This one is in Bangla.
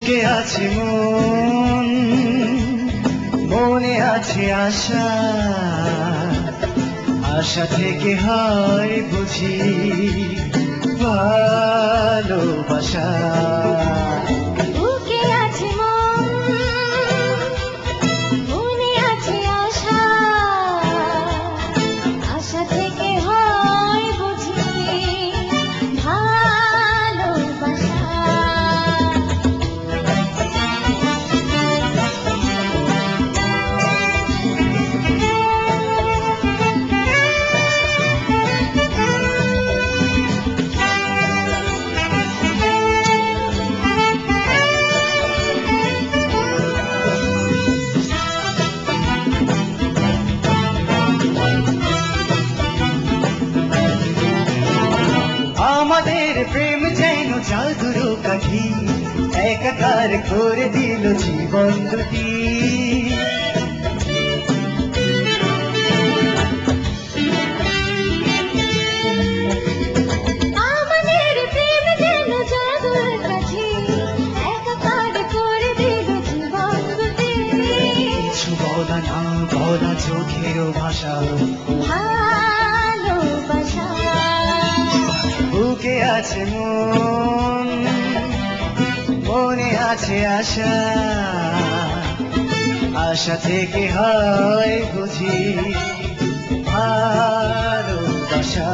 বুকে আছে মন, মনে আছে আশা, আশা থেকে হয় বুঝি ভালোবাসা। বুকে আছে মন, মনে আছে আশা, আশা থেকে হয় বুঝি ভালোবাসা। আমাদের প্রেম যেন জাদুর কাঠি, একাকার করে দিল জীবন দুটি। আমাদের প্রেম যেন জাদুর কাঠি, একাকার করে দিল জীবন দুটি। কিছু বলা না বলা চোখের ভাষা, ভালোবাসা। বুকে আছে মন, মনে আছে আশা, আশা থেকে হয় বুঝি ভালোবাসা।